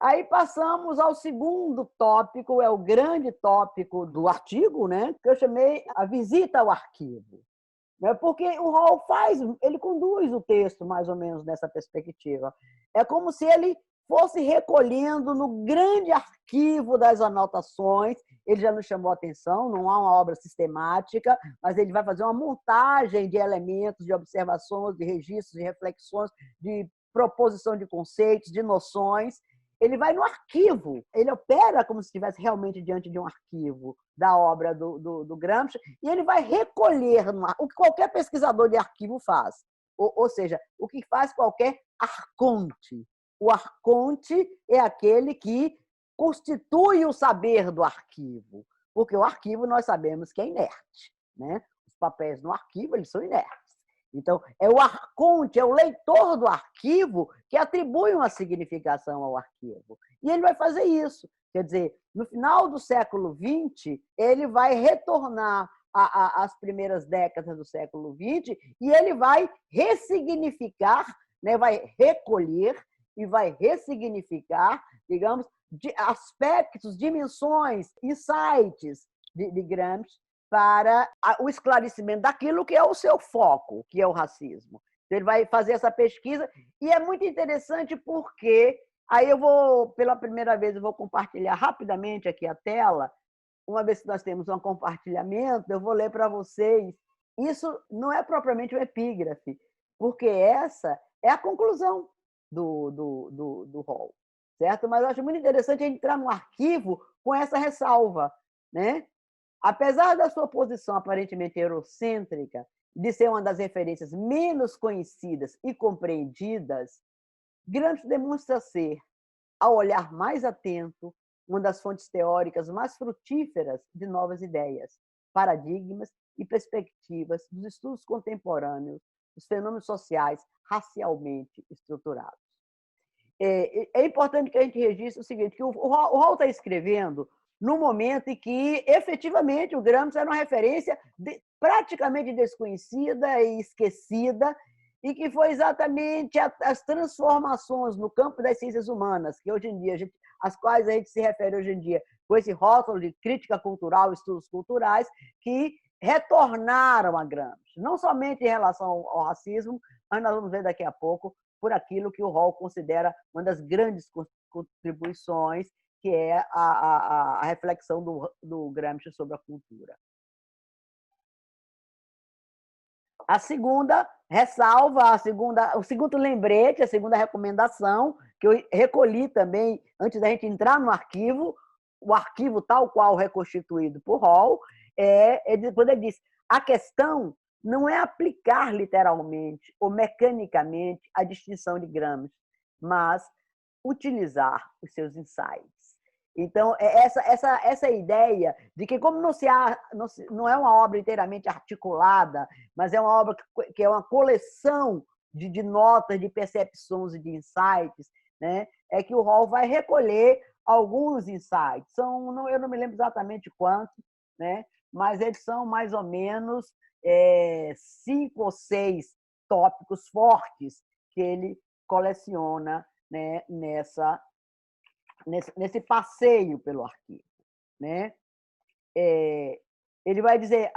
Aí passamos ao segundo tópico, é o grande tópico do artigo, né? Que eu chamei a visita ao arquivo. Né? Porque o Hall ele conduz o texto mais ou menos nessa perspectiva. É como se ele fosse recolhendo no grande arquivo das anotações. Ele já nos chamou a atenção, não há uma obra sistemática, mas ele vai fazer uma montagem de elementos, de observações, de registros, de reflexões, de proposição de conceitos, de noções. Ele vai no arquivo, ele opera como se estivesse realmente diante de um arquivo da obra do Gramsci, e ele vai recolher o que qualquer pesquisador de arquivo faz. Ou seja, o que faz qualquer arconte. O arconte é aquele que constitui o saber do arquivo, porque o arquivo nós sabemos que é inerte, né? Os papéis no arquivo eles são inertes. Então, é o arconte, é o leitor do arquivo que atribui uma significação ao arquivo. E ele vai fazer isso. Quer dizer, no final do século XX, ele vai retornar às primeiras décadas do século XX e ele vai ressignificar, né, vai recolher e vai ressignificar, digamos, aspectos, dimensões, insights de Gramsci para o esclarecimento daquilo que é o seu foco, que é o racismo. Ele vai fazer essa pesquisa e é muito interessante porque aí eu vou, pela primeira vez, eu vou compartilhar rapidamente aqui a tela. Uma vez que nós temos um compartilhamento, eu vou ler para vocês. Isso não é propriamente um epígrafe, porque essa é a conclusão do Hall, certo? Mas eu acho muito interessante entrar no arquivo com essa ressalva, né? Apesar da sua posição aparentemente eurocêntrica, de ser uma das referências menos conhecidas e compreendidas, Gramsci demonstra ser, ao olhar mais atento, uma das fontes teóricas mais frutíferas de novas ideias, paradigmas e perspectivas dos estudos contemporâneos dos fenômenos sociais racialmente estruturados. É importante que a gente registre o seguinte, que o Hall está escrevendo no momento em que, efetivamente, o Gramsci era uma referência praticamente desconhecida e esquecida, e que foi exatamente as transformações no campo das ciências humanas, que hoje em dia, às quais a gente se refere hoje em dia, com esse rótulo de crítica cultural, estudos culturais, que retornaram a Gramsci, não somente em relação ao racismo, mas nós vamos ver daqui a pouco, por aquilo que o Hall considera uma das grandes contribuições, que é a reflexão do Gramsci sobre a cultura. A segunda ressalva, o segundo lembrete, a segunda recomendação, que eu recolhi também antes da gente entrar no arquivo, o arquivo tal qual reconstituído por Hall, quando ele diz: a questão não é aplicar literalmente ou mecanicamente a distinção de Gramsci, mas utilizar os seus insights. Então, essa ideia de que, como não é uma obra inteiramente articulada, mas é uma obra que é uma coleção de notas, de percepções e de insights, né, é que o Hall vai recolher alguns insights. Eu não me lembro exatamente quantos, né, mas eles são mais ou menos 5 ou 6 tópicos fortes que ele coleciona, né, nesse passeio pelo arquivo, né? Ele vai dizer,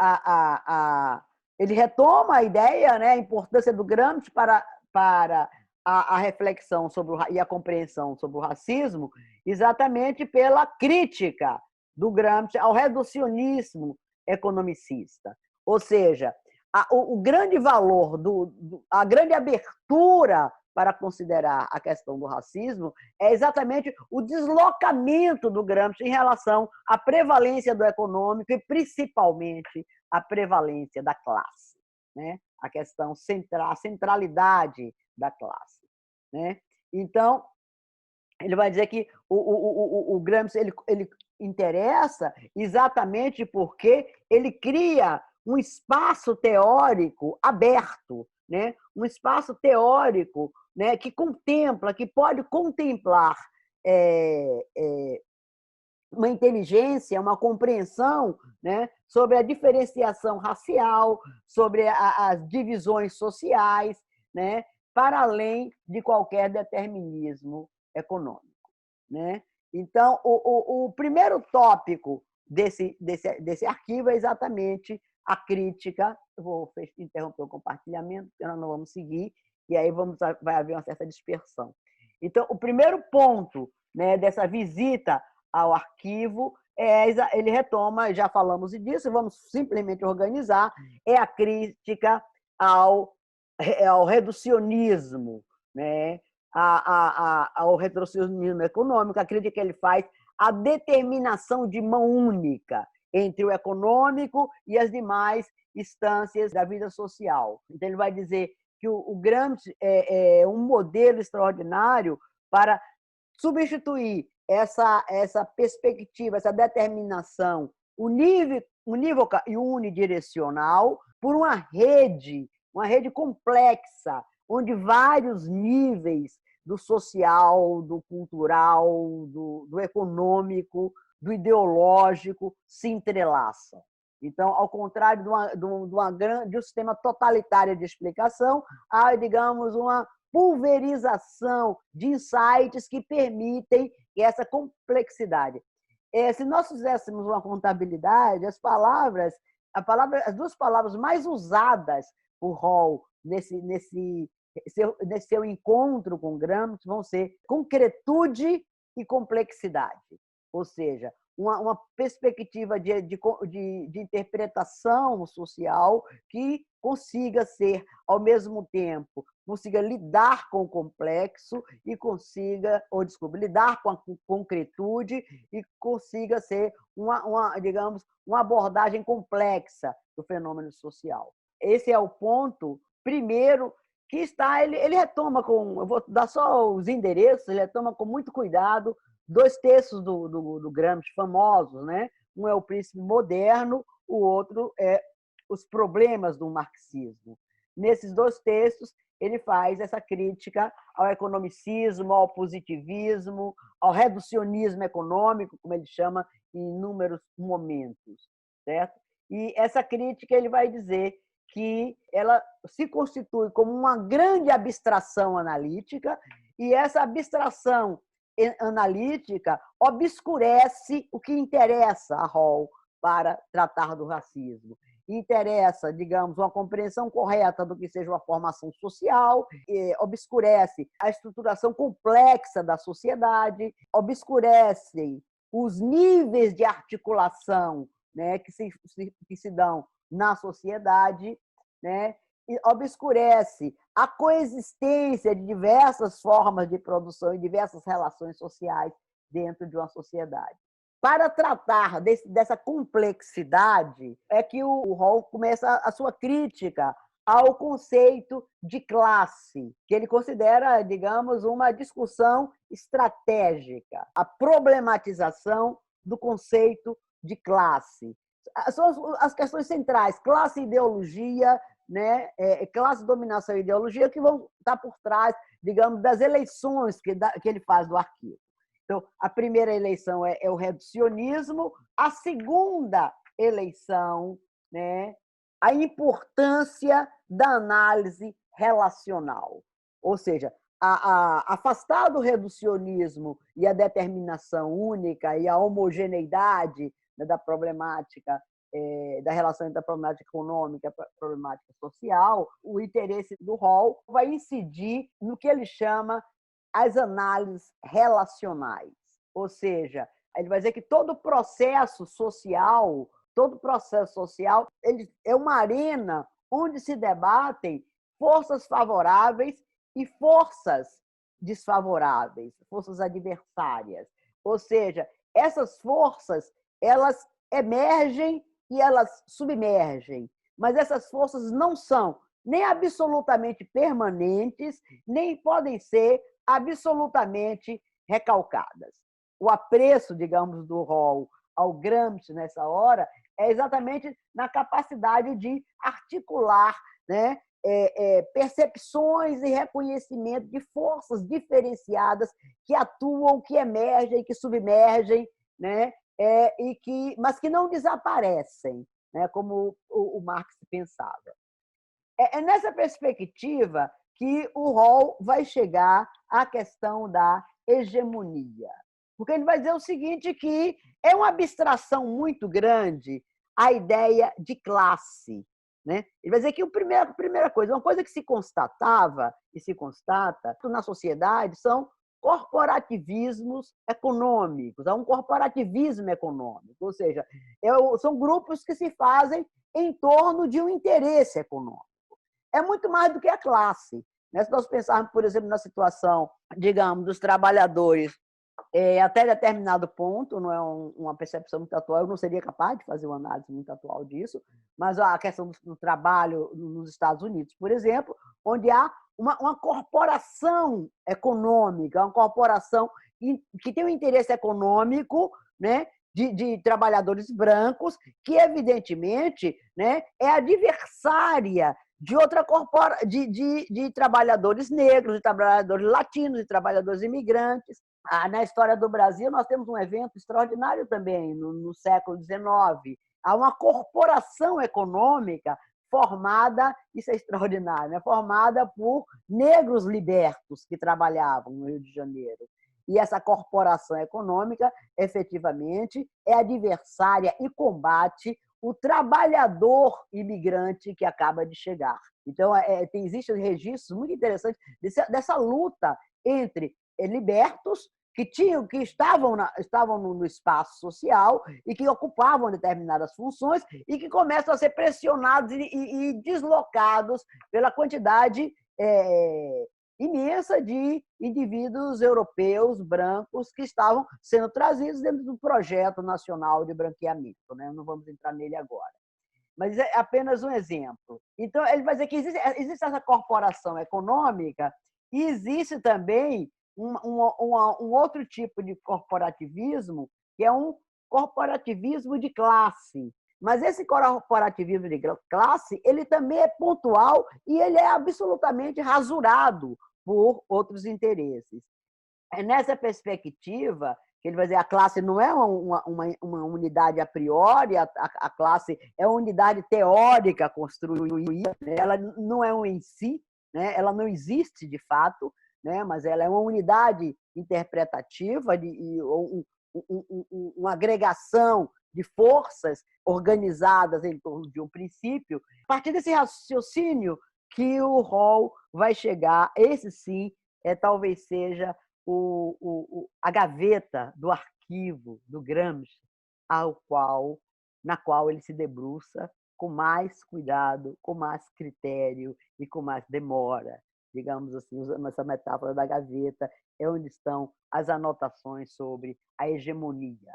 ele retoma a ideia, né, a importância do Gramsci para a reflexão e a compreensão sobre o racismo, exatamente pela crítica do Gramsci ao reducionismo economicista. Ou seja, o grande valor, a grande abertura para considerar a questão do racismo é exatamente o deslocamento do Gramsci em relação à prevalência do econômico e, principalmente, a prevalência da classe, né? A questão central, a centralidade da classe, né? Então, ele vai dizer que o Gramsci ele interessa exatamente porque ele cria um espaço teórico aberto, né? Um espaço teórico, né, que pode contemplar uma inteligência, uma compreensão, né, sobre a diferenciação racial, sobre as divisões sociais, né, para além de qualquer determinismo econômico, né? Então, o primeiro tópico desse arquivo é exatamente a crítica. Eu vou interromper o compartilhamento, porque nós não vamos seguir, e aí vai haver uma certa dispersão. Então, o primeiro ponto, né, dessa visita ao arquivo, ele retoma, já falamos disso, vamos simplesmente organizar, é a crítica ao reducionismo, né? Ao reducionismo econômico, a crítica que ele faz à determinação de mão única entre o econômico e as demais instâncias da vida social. Então, ele vai dizer que o Gramsci é um modelo extraordinário para substituir essa perspectiva, essa determinação unívoca e unidirecional por uma rede complexa, onde vários níveis do social, do cultural, do econômico, do ideológico se entrelaçam. Então, ao contrário de um sistema totalitário de explicação, há, digamos, uma pulverização de insights que permitem essa complexidade. Se nós fizéssemos uma contabilidade, as duas palavras mais usadas por Hall nesse seu encontro com Gramsci vão ser concretude e complexidade. Ou seja, uma perspectiva de interpretação social que consiga ser, ao mesmo tempo, consiga lidar com o complexo e lidar com a concretude e consiga ser digamos, uma abordagem complexa do fenômeno social. Esse é o ponto primeiro que ele retoma eu vou dar só os endereços, ele retoma com muito cuidado dois textos do Gramsci famosos, né? Um é O Príncipe Moderno, o outro é Os Problemas do Marxismo. Nesses dois textos, ele faz essa crítica ao economicismo, ao positivismo, ao reducionismo econômico, como ele chama em inúmeros momentos, certo? E essa crítica ele vai dizer que ela se constitui como uma grande abstração analítica, e essa abstração analítica obscurece o que interessa a Hall para tratar do racismo. Interessa, digamos, uma compreensão correta do que seja uma formação social, obscurece a estruturação complexa da sociedade, obscurece os níveis de articulação, né, que se dão na sociedade, né, e obscurece a coexistência de diversas formas de produção e diversas relações sociais dentro de uma sociedade. Para tratar dessa complexidade, é que o Hall começa a sua crítica ao conceito de classe, que ele considera, digamos, uma discussão estratégica, a problematização do conceito de classe. São as questões centrais, classe e ideologia, né? Classe, dominação e ideologia, que vão estar por trás, digamos, das eleições que ele faz do arquivo. Então, a primeira eleição é o reducionismo, a segunda eleição, né, a importância da análise relacional. Ou seja, afastar do reducionismo e a determinação única e a homogeneidade da problemática, da relação entre a problemática econômica e a problemática social, o interesse do Hall vai incidir no que ele chama as análises relacionais. Ou seja, ele vai dizer que todo processo social ele é uma arena onde se debatem forças favoráveis e forças desfavoráveis, forças adversárias. Ou seja, essas forças, elas emergem e elas submergem, mas essas forças não são nem absolutamente permanentes, nem podem ser absolutamente recalcadas. O apreço, digamos, do Hall ao Gramsci nessa hora é exatamente na capacidade de articular, né, percepções e reconhecimento de forças diferenciadas que atuam, que emergem, que submergem, né, mas que não desaparecem, né, como o Marx pensava. É nessa perspectiva que o Hall vai chegar à questão da hegemonia. Porque ele vai dizer o seguinte, que é uma abstração muito grande a ideia de classe. Né? Ele vai dizer que a primeira coisa, uma coisa que se constatava e se constata na sociedade são corporativismos econômicos, há um corporativismo econômico, ou seja, são grupos que se fazem em torno de um interesse econômico. É muito mais do que a classe. Né? Se nós pensarmos, por exemplo, na situação, digamos, dos trabalhadores até determinado ponto, não é uma percepção muito atual, eu não seria capaz de fazer uma análise muito atual disso, mas a questão do trabalho nos Estados Unidos, por exemplo, onde há uma corporação econômica, uma corporação que tem um interesse econômico, né, de trabalhadores brancos, que, evidentemente, né, é adversária de outra de trabalhadores negros, de trabalhadores latinos, de trabalhadores imigrantes. Na história do Brasil, nós temos um evento extraordinário também, no século XIX. Há uma corporação econômica formada, isso é extraordinário, né? Formada por negros libertos que trabalhavam no Rio de Janeiro. E essa corporação econômica, efetivamente, é adversária e combate o trabalhador imigrante que acaba de chegar. Então, existem registros muito interessantes dessa luta entre libertos que estavam no espaço social e que ocupavam determinadas funções e que começam a ser pressionados e deslocados pela quantidade imensa de indivíduos europeus brancos que estavam sendo trazidos dentro do projeto nacional de branqueamento. Né? Não vamos entrar nele agora. Mas é apenas um exemplo. Então, ele vai dizer que existe essa corporação econômica e existe também um outro tipo de corporativismo, que é um corporativismo de classe. Mas esse corporativismo de classe, ele também é pontual e ele é absolutamente rasurado por outros interesses. É nessa perspectiva que ele vai dizer, a classe não é uma unidade a priori, a classe é uma unidade teórica construída, né? Ela não é um em si, né? Ela não existe de fato, né? Mas ela é uma unidade interpretativa, uma agregação de forças organizadas em torno de um princípio. A partir desse raciocínio que o Hall vai chegar, esse sim, talvez seja a gaveta do arquivo do Gramsci, na qual ele se debruça com mais cuidado, com mais critério e com mais demora. Digamos assim, usando essa metáfora da gaveta, é onde estão as anotações sobre a hegemonia.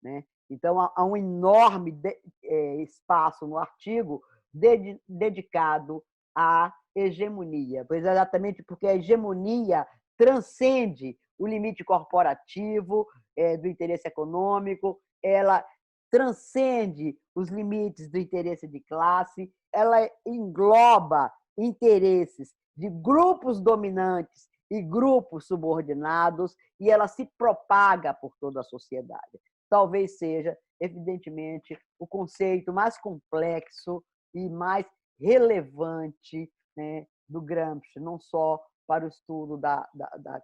Né? Então, há um enorme espaço no artigo dedicado à hegemonia, pois exatamente porque a hegemonia transcende o limite corporativo do interesse econômico, ela transcende os limites do interesse de classe, ela engloba interesses de grupos dominantes e grupos subordinados e ela se propaga por toda a sociedade. Talvez seja, evidentemente, o conceito mais complexo e mais relevante, né, do Gramsci, não só para o estudo da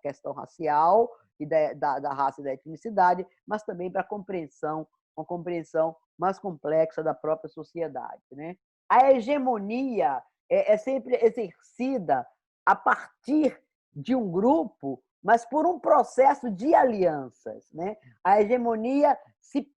questão racial e da raça e da etnicidade, mas também para uma compreensão mais complexa da própria sociedade. Né? A hegemonia é sempre exercida a partir de um grupo, mas por um processo de alianças. Né? A hegemonia se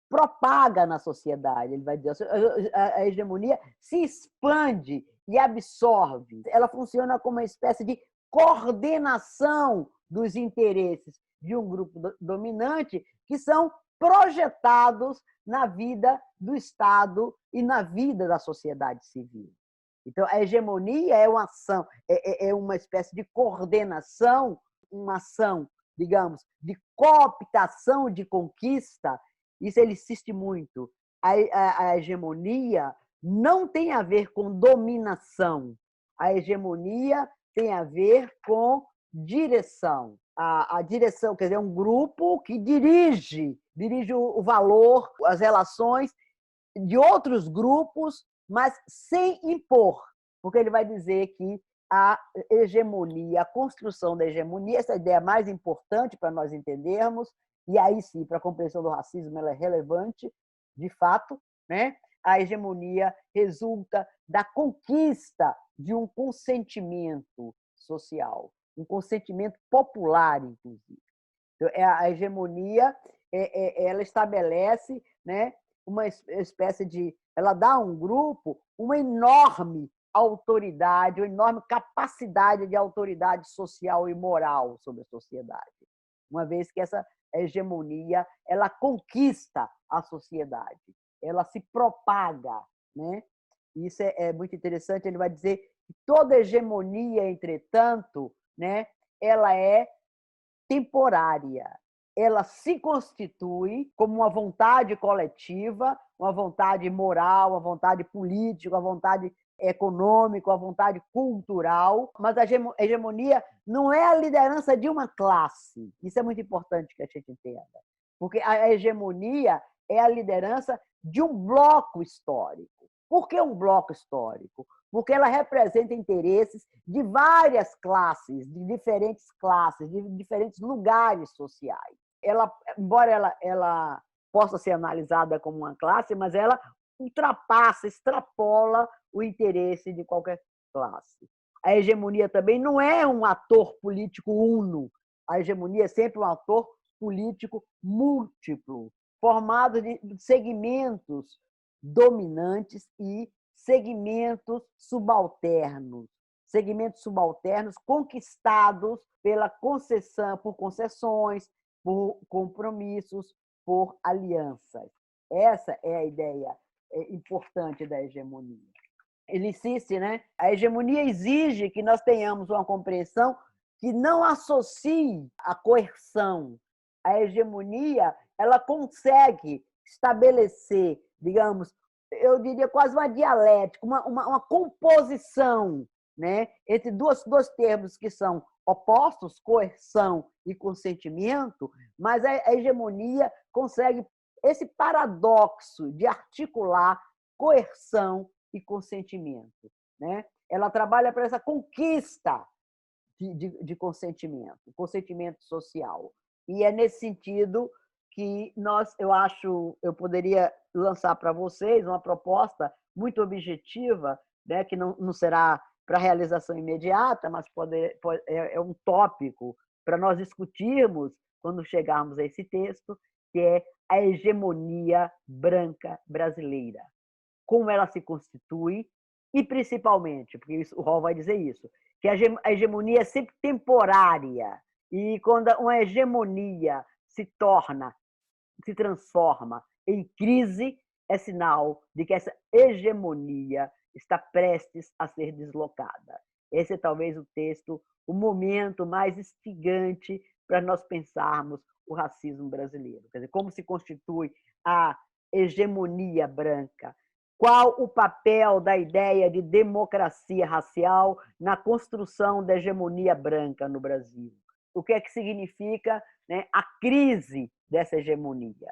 propaga na sociedade, ele vai dizer, a hegemonia se expande e absorve. Ela funciona como uma espécie de coordenação dos interesses de um grupo dominante que são projetados na vida do Estado e na vida da sociedade civil. Então, a hegemonia é uma ação, é uma espécie de coordenação, uma ação, digamos, de cooptação de conquista. Isso ele insiste muito. A hegemonia não tem a ver com dominação. A hegemonia tem a ver com direção. A direção, quer dizer, um grupo que dirige o valor, as relações de outros grupos, mas sem impor. Porque ele vai dizer que a hegemonia, a construção da hegemonia, essa ideia mais importante para nós entendermos, e aí sim, para a compreensão do racismo, ela é relevante, de fato, né? A hegemonia resulta da conquista de um consentimento social, um consentimento popular, inclusive. Então, a hegemonia ela estabelece, né, uma espécie de... Ela dá a um grupo uma enorme autoridade, uma enorme capacidade de autoridade social e moral sobre a sociedade, uma vez que essa hegemonia ela conquista a sociedade, ela se propaga, né? Isso é muito interessante. Ele vai dizer que toda hegemonia, entretanto, né, ela é temporária. Ela se constitui como uma vontade coletiva, uma vontade moral, uma vontade política, uma vontade econômica, uma vontade cultural, mas a hegemonia não é a liderança de uma classe. Isso é muito importante que a gente entenda, porque a hegemonia é a liderança de um bloco histórico. Por que um bloco histórico? Porque ela representa interesses de várias classes, de diferentes lugares sociais. Ela, embora ela possa ser analisada como uma classe, mas ela ultrapassa, extrapola o interesse de qualquer classe. A hegemonia também não é um ator político uno. A hegemonia é sempre um ator político múltiplo, formado de segmentos dominantes e segmentos subalternos conquistados pela concessão, por concessões, por compromissos, por alianças. Essa é a ideia importante da hegemonia. Ele insiste, né? A hegemonia exige que nós tenhamos uma compreensão que não associe a coerção. A hegemonia, ela consegue estabelecer, digamos, eu diria quase uma dialética, uma composição, né, entre dois termos que são opostos, coerção e consentimento, mas a hegemonia consegue esse paradoxo de articular coerção e consentimento, né? Ela trabalha para essa conquista de consentimento social. E é nesse sentido que eu poderia lançar para vocês uma proposta muito objetiva, né, que não será para realização imediata, mas é um tópico para nós discutirmos quando chegarmos a esse texto, que é a hegemonia branca brasileira. Como ela se constitui e, principalmente, porque o Hall vai dizer isso, que a hegemonia é sempre temporária, e quando uma hegemonia se transforma em crise, é sinal de que essa hegemonia está prestes a ser deslocada. Esse é talvez o momento mais instigante para nós pensarmos o racismo brasileiro. Quer dizer, como se constitui a hegemonia branca? Qual o papel da ideia de democracia racial na construção da hegemonia branca no Brasil? O que é que significa, né, a crise dessa hegemonia?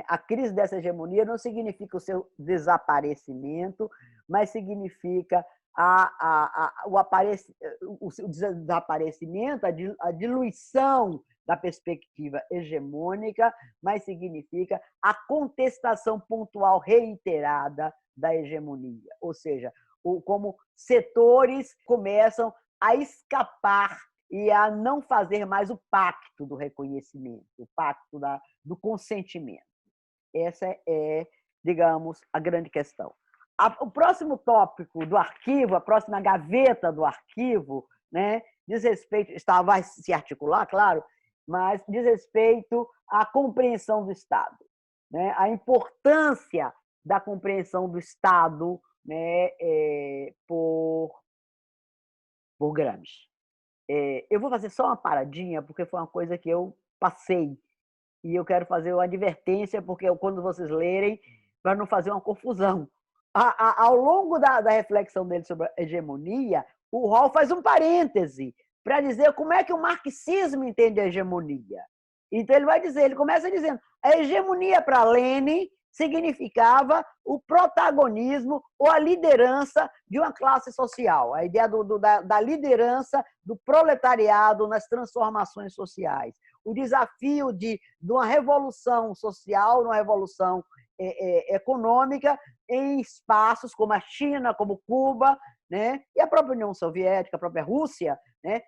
A crise dessa hegemonia não significa o seu desaparecimento, mas significa o desaparecimento, a diluição da perspectiva hegemônica, mas significa a contestação pontual reiterada da hegemonia. Ou seja, como setores começam a escapar e a não fazer mais o pacto do reconhecimento, o pacto do consentimento. Essa é, digamos, a grande questão. O próximo tópico do arquivo, a próxima gaveta do arquivo, né, diz respeito, vai se articular, claro, mas diz respeito à compreensão do Estado, né, a importância da compreensão do Estado, né, por Gramsci. Eu vou fazer só uma paradinha, porque foi uma coisa que eu passei, e eu quero fazer uma advertência, porque quando vocês lerem, para não fazer uma confusão. Ao longo da reflexão dele sobre a hegemonia, o Hall faz um parêntese para dizer como é que o marxismo entende a hegemonia. Então, ele começa dizendo, a hegemonia para Lenin significava o protagonismo ou a liderança de uma classe social, a ideia da liderança do proletariado nas transformações sociais, o desafio de uma revolução social, uma revolução econômica em espaços como a China, como Cuba, né? E a própria União Soviética, a própria Rússia, né?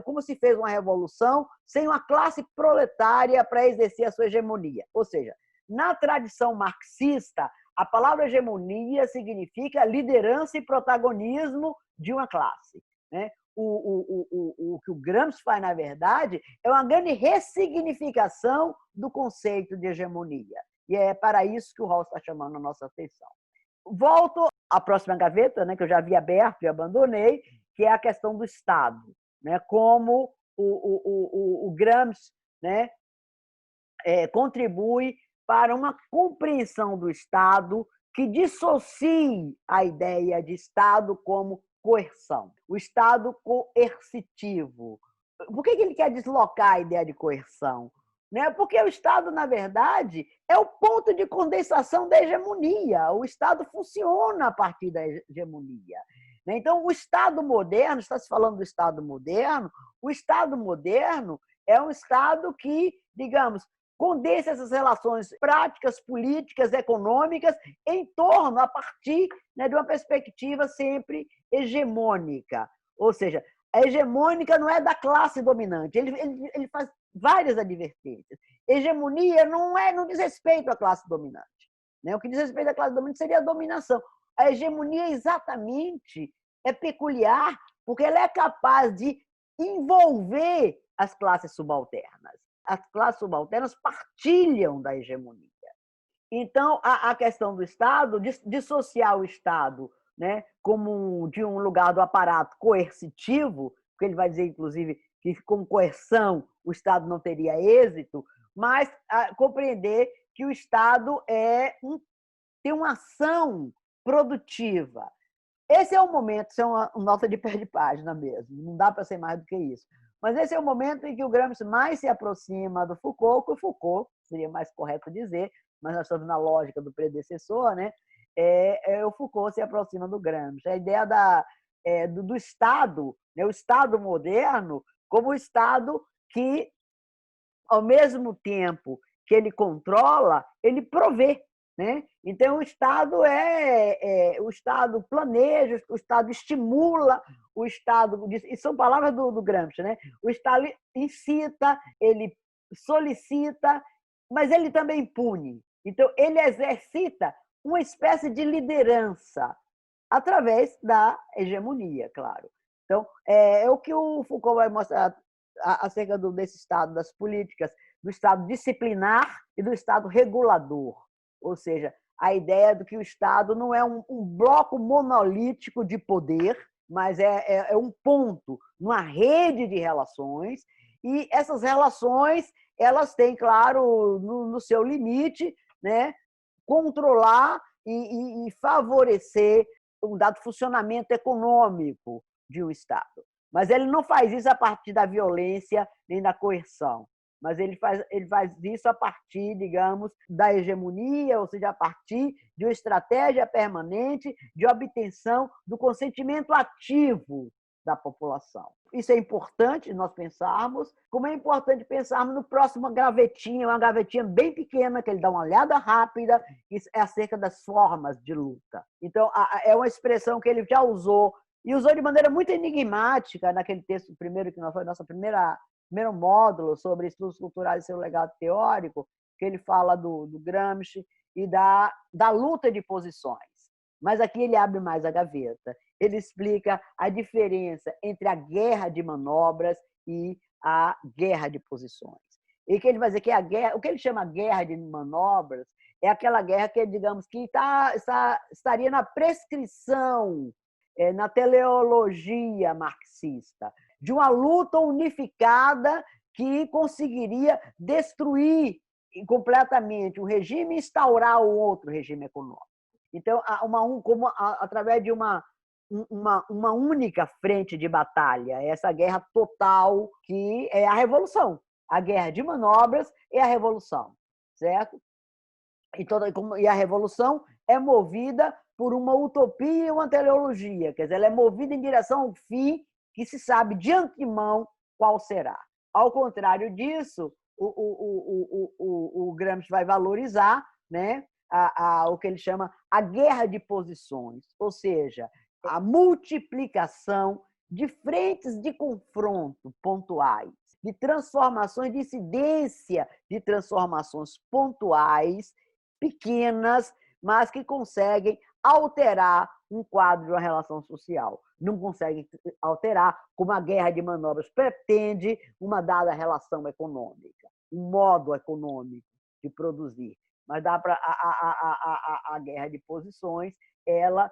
Como se fez uma revolução sem uma classe proletária para exercer a sua hegemonia. Ou seja, na tradição marxista, a palavra hegemonia significa liderança e protagonismo de uma classe, né? O que o Gramsci faz, na verdade, é uma grande ressignificação do conceito de hegemonia. E é para isso que o Rawls está chamando a nossa atenção. Volto à próxima gaveta, né, que eu já havia aberto e abandonei, que é a questão do Estado, né, como o Gramsci, né, contribui para uma compreensão do Estado que dissocie a ideia de Estado como coerção. O Estado coercitivo. Por que ele quer deslocar a ideia de coerção? Porque o Estado, na verdade, é o ponto de condensação da hegemonia. O Estado funciona a partir da hegemonia. Então, o Estado moderno, está se falando do Estado moderno, o Estado moderno é um Estado que, digamos, condensa essas relações práticas, políticas, econômicas, em torno, a partir, né, de uma perspectiva sempre hegemônica. Ou seja, a hegemônica não é da classe dominante, ele faz várias advertências. Hegemonia não diz respeito à classe dominante. O que diz respeito à classe dominante seria a dominação. A hegemonia, exatamente, é peculiar porque ela é capaz de envolver as classes subalternas. As classes subalternas partilham da hegemonia. Então, a questão do Estado, dissociar o Estado, né, como de um lugar do aparato coercitivo, porque ele vai dizer, inclusive, que com coerção o Estado não teria êxito, mas compreender que o Estado tem uma ação produtiva. Esse é o momento, isso é uma nota de pé de página mesmo, não dá para ser mais do que isso. Mas esse é o momento em que o Gramsci mais se aproxima do Foucault, que o Foucault, seria mais correto dizer, mas nós estamos na lógica do predecessor, né? O Foucault se aproxima do Gramsci. A ideia do Estado, né? O Estado moderno, como o Estado que, ao mesmo tempo que ele controla, ele provê. Né? Então, o Estado o Estado planeja, o Estado estimula, o Estado, e são palavras do Gramsci, né? O Estado incita, ele solicita, mas ele também pune. Então, ele exercita uma espécie de liderança através da hegemonia, claro. Então, é o que o Foucault vai mostrar acerca desse Estado, das políticas, do Estado disciplinar e do Estado regulador. Ou seja, a ideia de que o Estado não é um bloco monolítico de poder, mas é um ponto numa rede de relações, e essas relações elas têm, claro, no seu limite, né, controlar e favorecer um dado funcionamento econômico de um Estado. Mas ele não faz isso a partir da violência nem da coerção, mas ele faz isso a partir, digamos, da hegemonia, ou seja, a partir de uma estratégia permanente de obtenção do consentimento ativo da população. Isso é importante nós pensarmos, como é importante pensarmos no próximo gavetinha, uma gavetinha bem pequena, que ele dá uma olhada rápida, que é acerca das formas de luta. Então, é uma expressão que ele já usou, e usou de maneira muito enigmática naquele texto primeiro, que foi nossa primeiro módulo sobre estudos culturais e seu legado teórico, que ele fala do Gramsci e da luta de posições. Mas aqui ele abre mais a gaveta. Ele explica a diferença entre a guerra de manobras e a guerra de posições. E que ele vai dizer que o que ele chama guerra de manobras é aquela guerra que, digamos, que estaria na prescrição, na teleologia marxista, de uma luta unificada que conseguiria destruir completamente um regime e instaurar um outro regime econômico. Então, através de uma única frente de batalha, essa guerra total que é a revolução. A guerra de manobras é a revolução, certo? E a revolução é movida por uma utopia e uma teleologia, quer dizer, ela é movida em direção a um fim que se sabe de antemão qual será. Ao contrário disso, o Gramsci vai valorizar, né, o que ele chama a guerra de posições, ou seja, a multiplicação de frentes de confronto pontuais, de transformações, de incidência de transformações pontuais, pequenas, mas que conseguem alterar um quadro de uma relação social. Não conseguem alterar como a guerra de manobras pretende uma dada relação econômica, um modo econômico de produzir. Mas dá para a guerra de posições, ela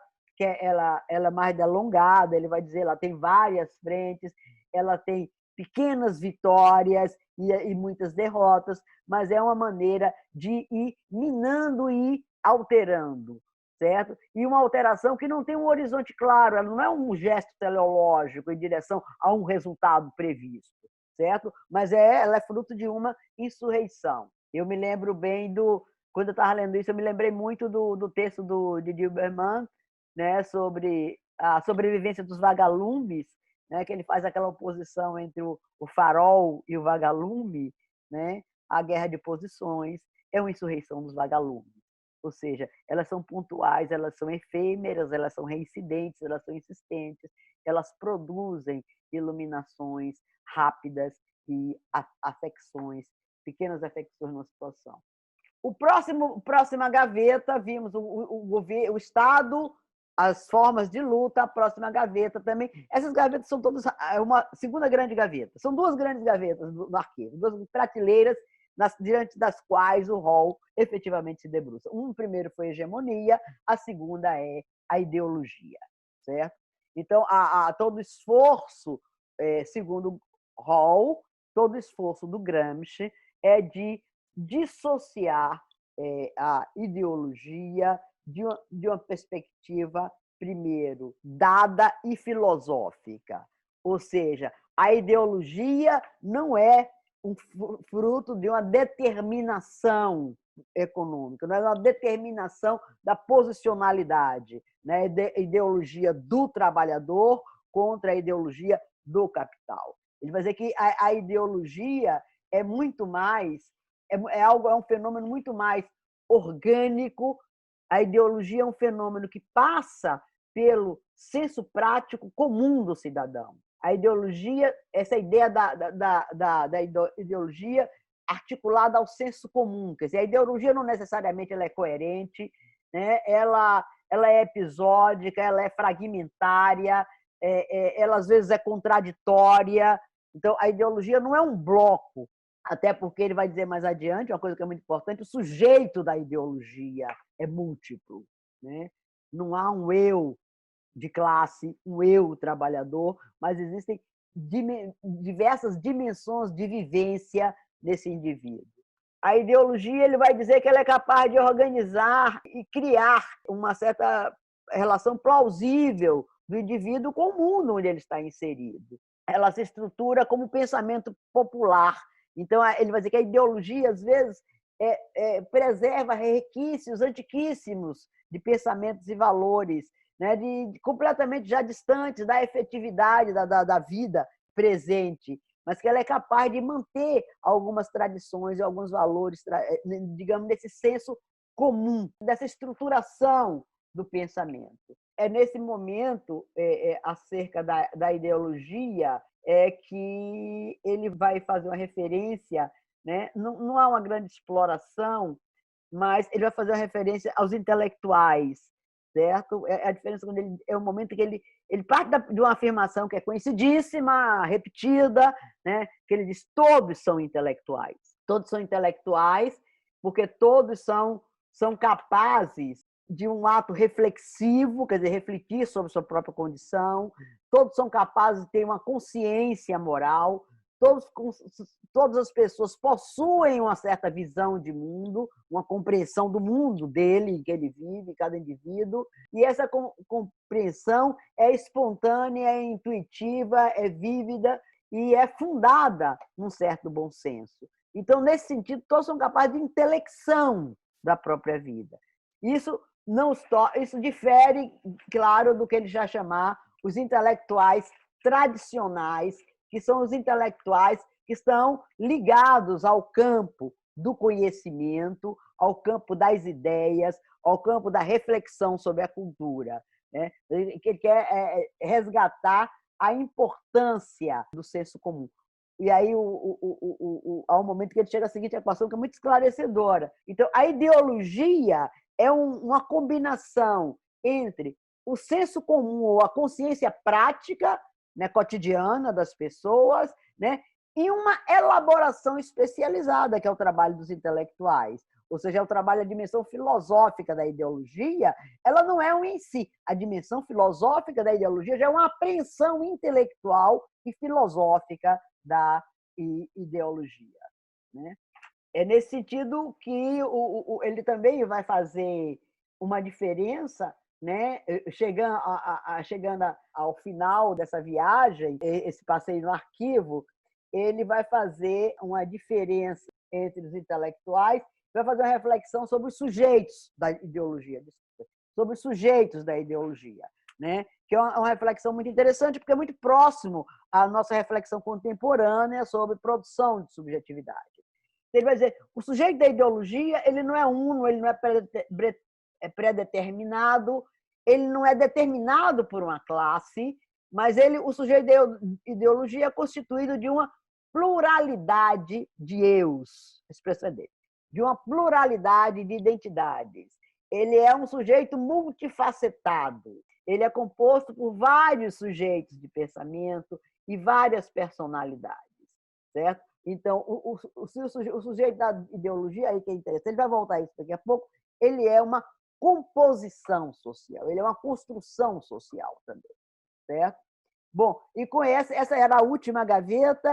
é mais delongada, ele vai dizer, ela tem várias frentes, ela tem pequenas vitórias e muitas derrotas, mas é uma maneira de ir minando e alterando, certo? E uma alteração que não tem um horizonte claro, ela não é um gesto teleológico em direção a um resultado previsto, certo? Mas ela é fruto de uma insurreição. Eu me lembro bem quando eu estava lendo isso, eu me lembrei muito do texto de Dilberman, né, sobre a sobrevivência dos vagalumes, né, que ele faz aquela oposição entre o farol e o vagalume, né, a guerra de posições é uma insurreição dos vagalumes. Ou seja, elas são pontuais, elas são efêmeras, elas são reincidentes, elas são insistentes, elas produzem iluminações rápidas e afecções, pequenas afecções na situação. Próxima gaveta, vimos o Estado, as formas de luta, a próxima gaveta também. Essas gavetas são todas uma segunda grande gaveta. São duas grandes gavetas no arquivo, duas prateleiras diante das quais o Hall efetivamente se debruça. Primeiro foi a hegemonia, a segunda é a ideologia, certo? Então, todo esforço, segundo Hall, todo esforço do Gramsci é de dissociar a ideologia de uma perspectiva, primeiro, dada e filosófica. Ou seja, a ideologia não é um fruto de uma determinação econômica, não é uma determinação da posicionalidade, né? Ideologia do trabalhador contra a ideologia do capital. Ele vai dizer que a ideologia é muito mais, é um fenômeno muito mais orgânico. A ideologia é um fenômeno que passa pelo senso prático comum do cidadão. A ideologia, essa ideia da ideologia articulada ao senso comum, quer dizer, a ideologia não necessariamente ela é coerente, né? ela é episódica, ela é fragmentária, ela às vezes é contraditória. Então, a ideologia não é um bloco, até porque ele vai dizer mais adiante, uma coisa que é muito importante, o sujeito da ideologia é múltiplo, né? Não há um eu de classe, um eu trabalhador, mas existem diversas dimensões de vivência nesse indivíduo. A ideologia, ele vai dizer que ela é capaz de organizar e criar uma certa relação plausível do indivíduo com o mundo onde ele está inserido. Ela se estrutura como pensamento popular. Então, ele vai dizer que a ideologia, às vezes, preserva requisitos antiquíssimos de pensamentos e valores, né, completamente já distantes da efetividade da vida presente, mas que ela é capaz de manter algumas tradições e alguns valores, digamos, desse senso comum, dessa estruturação do pensamento. É nesse momento, acerca da ideologia, que ele vai fazer uma referência, né? Não há uma grande exploração, mas ele vai fazer uma referência aos intelectuais, certo? A diferença quando é o momento que ele parte de uma afirmação que é conhecidíssima, repetida, né? Que ele diz: todos são intelectuais. Todos são intelectuais porque todos são capazes de um ato reflexivo, quer dizer, refletir sobre sua própria condição. Todos são capazes de ter uma consciência moral. Todas as pessoas possuem uma certa visão de mundo, uma compreensão do mundo dele, em que ele vive, cada indivíduo, e essa compreensão é espontânea, é intuitiva, é vívida e é fundada num certo bom senso. Então, nesse sentido, todos são capazes de intelecção, da própria vida. Isso isso difere, claro, do que ele já chamar os intelectuais tradicionais, que são os intelectuais que estão ligados ao campo do conhecimento, ao campo das ideias, ao campo da reflexão sobre a cultura, né? Que ele quer resgatar a importância do senso comum. E aí há um momento que ele chega à seguinte equação que é muito esclarecedora. Então, a ideologia é uma combinação entre o senso comum ou a consciência prática, né, cotidiana das pessoas, né, e uma elaboração especializada, que é o trabalho dos intelectuais. Ou seja, é o trabalho, a dimensão filosófica da ideologia, ela não é um em si. A dimensão filosófica da ideologia já é uma apreensão intelectual e filosófica da ideologia, né? É nesse sentido que ele também vai fazer uma diferença, né? Chegando ao final dessa viagem, esse passeio no arquivo, ele vai fazer uma diferença entre os intelectuais, vai fazer uma reflexão sobre os sujeitos da ideologia, sobre os sujeitos da ideologia, né? Que é uma reflexão muito interessante, porque é muito próximo à nossa reflexão contemporânea sobre produção de subjetividade. Ele vai dizer, o sujeito da ideologia, ele não é uno, ele não é pré-determinado, ele não é determinado por uma classe, mas o sujeito da ideologia é constituído de uma pluralidade de eus, expressão dele, de uma pluralidade de identidades. Ele é um sujeito multifacetado, ele é composto por vários sujeitos de pensamento e várias personalidades, certo? Então, o sujeito da ideologia, aí que é interessante, ele vai voltar a isso daqui a pouco, ele é uma composição social, ele é uma construção social também, certo? Bom, e com essa era a última gaveta.